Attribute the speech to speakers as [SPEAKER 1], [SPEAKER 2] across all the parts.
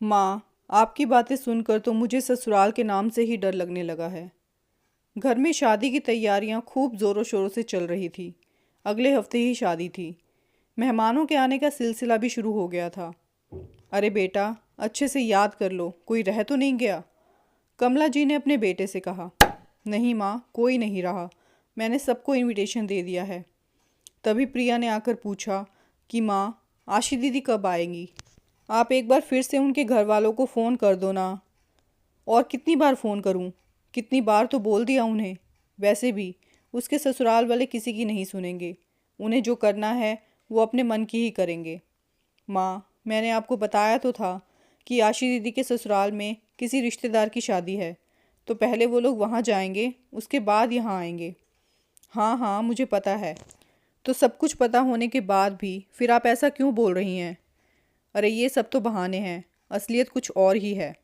[SPEAKER 1] माँ, आपकी बातें सुनकर तो मुझे ससुराल के नाम से ही डर लगने लगा है। घर में शादी की तैयारियां खूब ज़ोरों शोरों से चल रही थी। अगले हफ्ते ही शादी थी। मेहमानों के आने का सिलसिला भी शुरू हो गया था। अरे बेटा, अच्छे से याद कर लो, कोई रह तो नहीं गया? कमला जी ने अपने बेटे से कहा। नहीं माँ, कोई नहीं रहा। मैंने सबको इनविटेशन दे दिया है। तभी प्रिया ने आकर पूछा कि माँ, आशी दीदी कब आएंगी? आप एक बार फिर से उनके घर वालों को फ़ोन कर दो ना। और कितनी बार फ़ोन करूं? कितनी बार तो बोल दिया उन्हें। वैसे भी उसके ससुराल वाले किसी की नहीं सुनेंगे। उन्हें जो करना है वो अपने मन की ही करेंगे। माँ, मैंने आपको बताया तो था कि आशी दीदी के ससुराल में किसी रिश्तेदार की शादी है, तो पहले वो लोग वहाँ जाएंगे, उसके बाद यहाँ आएंगे। हाँ हाँ, मुझे पता है। तो सब कुछ पता होने के बाद भी फिर आप ऐसा क्यों बोल रही हैं? अरे ये सब तो बहाने हैं, असलियत कुछ और ही है।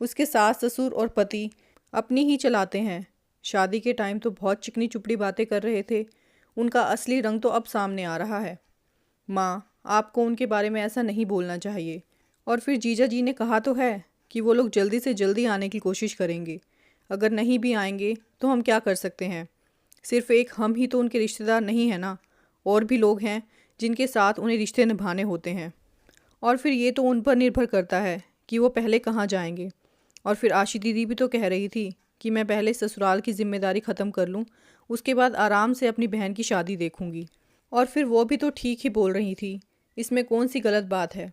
[SPEAKER 1] उसके सास ससुर और पति अपनी ही चलाते हैं। शादी के टाइम तो बहुत चिकनी चुपड़ी बातें कर रहे थे। उनका असली रंग तो अब सामने आ रहा है। माँ, आपको उनके बारे में ऐसा नहीं बोलना चाहिए। और फिर जीजा जी ने कहा तो है कि वो लोग जल्दी से जल्दी आने की कोशिश करेंगे। अगर नहीं भी आएंगे तो हम क्या कर सकते हैं? सिर्फ एक हम ही तो उनके रिश्तेदार नहीं हैं ना। और भी लोग हैं जिनके साथ उन्हें रिश्ते निभाने होते हैं। और फिर ये तो उन पर निर्भर करता है कि वो पहले कहाँ जाएंगे। और फिर आशी दीदी भी तो कह रही थी कि मैं पहले ससुराल की जिम्मेदारी ख़त्म कर लूँ, उसके बाद आराम से अपनी बहन की शादी देखूंगी। और फिर वो भी तो ठीक ही बोल रही थी। इसमें कौन सी गलत बात है?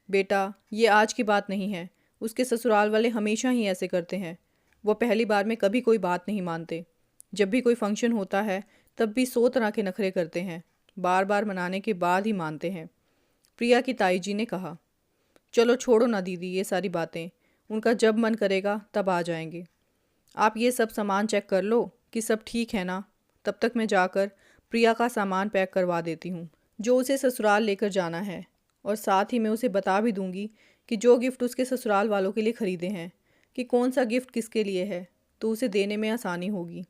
[SPEAKER 1] बेटा, ये आज की बात नहीं है। उसके ससुराल वाले हमेशा ही ऐसे करते हैं। वो पहली बार में कभी कोई बात नहीं मानते। जब भी कोई फंक्शन होता है तब भी 100 तरह के नखरे करते हैं। बार बार मनाने के बाद ही मानते हैं। प्रिया की ताई जी ने कहा। चलो छोड़ो ना दीदी ये सारी बातें। उनका जब मन करेगा तब आ जाएंगे। आप ये सब सामान चेक कर लो कि सब ठीक है ना। तब तक मैं जाकर प्रिया का सामान पैक करवा देती हूँ जो उसे ससुराल लेकर जाना है। और साथ ही मैं उसे बता भी दूंगी कि जो गिफ्ट उसके ससुराल वालों के लिए ख़रीदे हैं, कि कौन सा गिफ्ट किसके लिए है, तो उसे देने में आसानी होगी।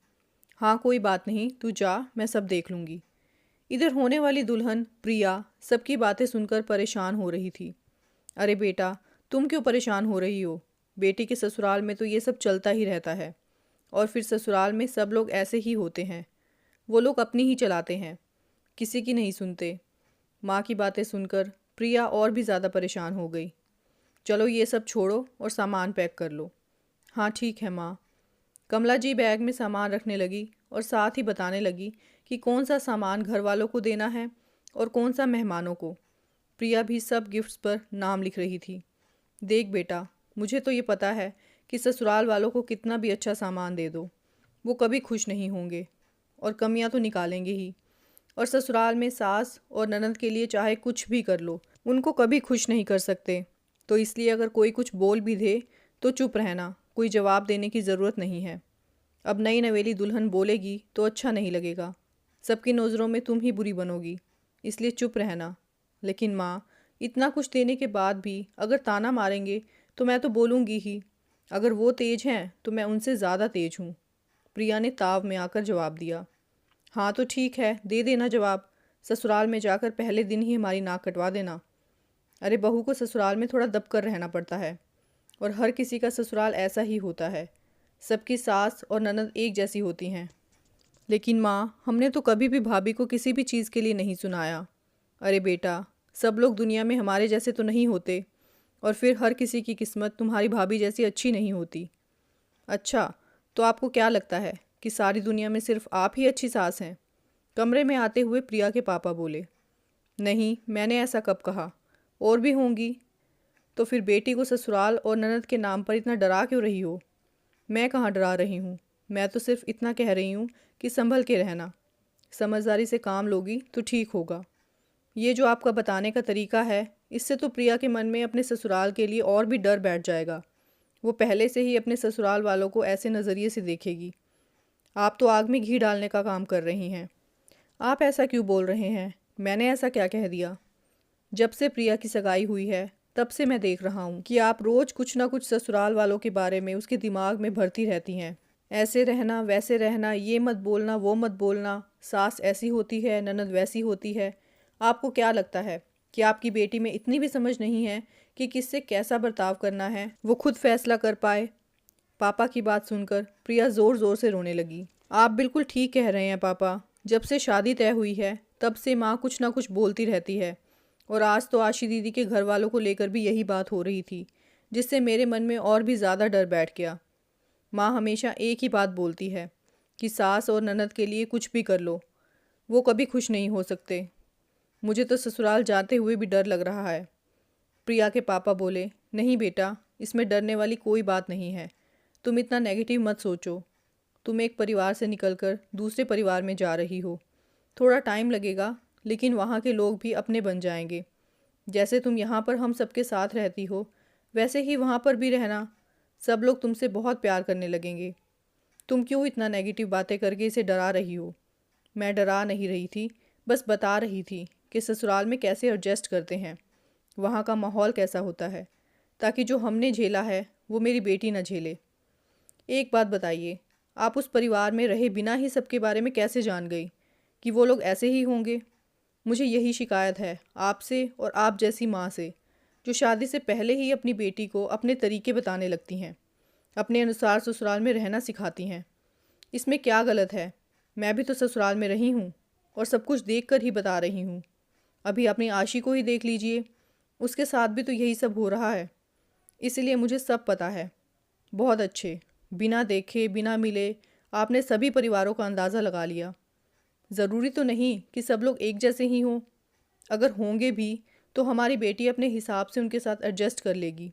[SPEAKER 1] हाँ कोई बात नहीं, तू जा, मैं सब देख लूँगी। इधर होने वाली दुल्हन प्रिया सबकी बातें सुनकर परेशान हो रही थी। अरे बेटा, तुम क्यों परेशान हो रही हो? बेटी के ससुराल में तो ये सब चलता ही रहता है। और फिर ससुराल में सब लोग ऐसे ही होते हैं। वो लोग अपनी ही चलाते हैं, किसी की नहीं सुनते। माँ की बातें सुनकर प्रिया और भी ज़्यादा परेशान हो गई। चलो ये सब छोड़ो और सामान पैक कर लो। हाँ ठीक है माँ। कमला जी बैग में सामान रखने लगी और साथ ही बताने लगी कि कौन सा सामान घर वालों को देना है और कौन सा मेहमानों को। प्रिया भी सब गिफ्ट्स पर नाम लिख रही थी। देख बेटा, मुझे तो ये पता है कि ससुराल वालों को कितना भी अच्छा सामान दे दो, वो कभी खुश नहीं होंगे और कमियां तो निकालेंगे ही। और ससुराल में सास और ननद के लिए चाहे कुछ भी कर लो, उनको कभी खुश नहीं कर सकते। तो इसलिए अगर कोई कुछ बोल भी दे तो चुप रहना, कोई जवाब देने की ज़रूरत नहीं है। अब नई नवेली दुल्हन बोलेगी तो अच्छा नहीं लगेगा। सबकी नज़रों में तुम ही बुरी बनोगी, इसलिए चुप रहना। लेकिन माँ, इतना कुछ देने के बाद भी अगर ताना मारेंगे तो मैं तो बोलूँगी ही। अगर वो तेज़ हैं तो मैं उनसे ज़्यादा तेज़ हूँ। प्रिया ने ताव में आकर जवाब दिया। हाँ तो ठीक है, दे देना जवाब। ससुराल में जाकर पहले दिन ही हमारी नाक कटवा देना। अरे बहू को ससुराल में थोड़ा दब कर रहना पड़ता है। और हर किसी का ससुराल ऐसा ही होता है। सबकी सास और ननद एक जैसी होती हैं। लेकिन माँ, हमने तो कभी भी भाभी को किसी भी चीज़ के लिए नहीं सुनाया। अरे बेटा, सब लोग दुनिया में हमारे जैसे तो नहीं होते। और फिर हर किसी की किस्मत तुम्हारी भाभी जैसी अच्छी नहीं होती। अच्छा, तो आपको क्या लगता है कि सारी दुनिया में सिर्फ आप ही अच्छी सास हैं? कमरे में आते हुए प्रिया के पापा बोले। नहीं, मैंने ऐसा कब कहा? और भी होंगी। तो फिर बेटी को ससुराल और ननद के नाम पर इतना डरा क्यों रही हो? मैं कहाँ डरा रही हूँ। मैं तो सिर्फ इतना कह रही हूँ कि संभल के रहना। समझदारी से काम लोगी तो ठीक होगा। ये जो आपका बताने का तरीका है, इससे तो प्रिया के मन में अपने ससुराल के लिए और भी डर बैठ जाएगा। वो पहले से ही अपने ससुराल वालों को ऐसे नज़रिए से देखेगी। आप तो आग में घी डालने का काम कर रही हैं। आप ऐसा क्यों बोल रहे हैं? मैंने ऐसा क्या कह दिया? जब से प्रिया की सगाई हुई है तब से मैं देख रहा हूँ कि आप रोज़ कुछ ना कुछ ससुराल वालों के बारे में उसके दिमाग में भरती रहती हैं। ऐसे रहना, वैसे रहना, ये मत बोलना, वो मत बोलना, सास ऐसी होती है, ननद वैसी होती है। आपको क्या लगता है कि आपकी बेटी में इतनी भी समझ नहीं है कि किससे कैसा बर्ताव करना है वो खुद फैसला कर पाए। पापा की बात सुनकर प्रिया ज़ोर ज़ोर से रोने लगी। आप बिल्कुल ठीक कह रहे हैं पापा। जब से शादी तय हुई है तब से माँ कुछ ना कुछ बोलती रहती है, और आज तो आशी दीदी के घर वालों को लेकर भी यही बात हो रही थी, जिससे मेरे मन में और भी ज़्यादा डर बैठ गया। माँ हमेशा एक ही बात बोलती है कि सास और ननद के लिए कुछ भी कर लो, वो कभी खुश नहीं हो सकते। मुझे तो ससुराल जाते हुए भी डर लग रहा है। प्रिया के पापा बोले, नहीं बेटा, इसमें डरने वाली कोई बात नहीं है। तुम इतना नेगेटिव मत सोचो। तुम एक परिवार से निकलकर दूसरे परिवार में जा रही हो। थोड़ा टाइम लगेगा, लेकिन वहाँ के लोग भी अपने बन जाएंगे। जैसे तुम यहाँ पर हम सबके साथ रहती हो, वैसे ही वहाँ पर भी रहना। सब लोग तुमसे बहुत प्यार करने लगेंगे। तुम क्यों इतना नेगेटिव बातें करके इसे डरा रही हो? मैं डरा नहीं रही थी, बस बता रही थी कि ससुराल में कैसे एडजस्ट करते हैं, वहाँ का माहौल कैसा होता है, ताकि जो हमने झेला है वो मेरी बेटी न झेले। एक बात बताइए, आप उस परिवार में रहे बिना ही सबके बारे में कैसे जान गई कि वो लोग ऐसे ही होंगे? मुझे यही शिकायत है आपसे और आप जैसी माँ से, जो शादी से पहले ही अपनी बेटी को अपने तरीके बताने लगती हैं, अपने अनुसार ससुराल में रहना सिखाती हैं। इसमें क्या गलत है? मैं भी तो ससुराल में रही हूँ और सब कुछ देख कर ही बता रही हूँ। अभी अपनी आशी को ही देख लीजिए, उसके साथ भी तो यही सब हो रहा है। इसलिए मुझे सब पता है। बहुत अच्छे, बिना देखे बिना मिले आपने सभी परिवारों का अंदाज़ा लगा लिया। ज़रूरी तो नहीं कि सब लोग एक जैसे ही हों। अगर होंगे भी तो हमारी बेटी अपने हिसाब से उनके साथ एडजस्ट कर लेगी।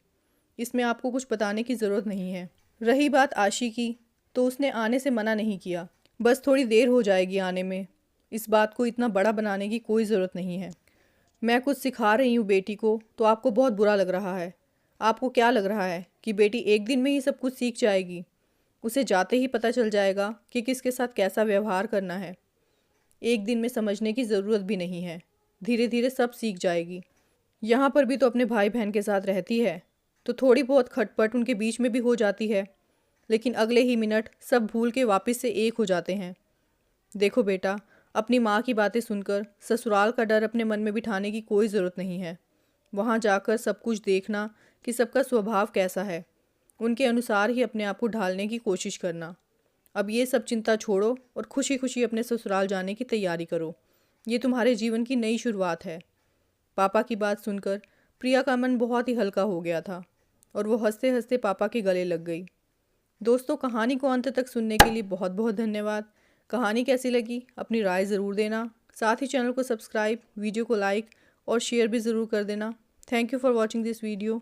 [SPEAKER 1] इसमें आपको कुछ बताने की ज़रूरत नहीं है। रही बात आशी की, तो उसने आने से मना नहीं किया, बस थोड़ी देर हो जाएगी आने में। इस बात को इतना बड़ा बनाने की कोई ज़रूरत नहीं है। मैं कुछ सिखा रही हूँ बेटी को तो आपको बहुत बुरा लग रहा है। आपको क्या लग रहा है कि बेटी एक दिन में ही सब कुछ सीख जाएगी? उसे जाते ही पता चल जाएगा कि किसके साथ कैसा व्यवहार करना है। एक दिन में समझने की ज़रूरत भी नहीं है, धीरे धीरे सब सीख जाएगी। यहाँ पर भी तो अपने भाई बहन के साथ रहती है, तो थोड़ी बहुत खटपट उनके बीच में भी हो जाती है, लेकिन अगले ही मिनट सब भूल के वापस से एक हो जाते हैं। देखो बेटा, अपनी माँ की बातें सुनकर ससुराल का डर अपने मन में बिठाने की कोई ज़रूरत नहीं है। वहाँ जाकर सब कुछ देखना कि सबका स्वभाव कैसा है, उनके अनुसार ही अपने आप को ढालने की कोशिश करना। अब ये सब चिंता छोड़ो और खुशी खुशी अपने ससुराल जाने की तैयारी करो। ये तुम्हारे जीवन की नई शुरुआत है। पापा की बात सुनकर प्रिया का मन बहुत ही हल्का हो गया था और वो हंसते हंसते पापा के गले लग गई। दोस्तों, कहानी को अंत तक सुनने के लिए बहुत बहुत धन्यवाद। कहानी कैसी लगी अपनी राय ज़रूर देना। साथ ही चैनल को सब्सक्राइब, वीडियो को लाइक और शेयर भी ज़रूर कर देना। Thank you for watching this video.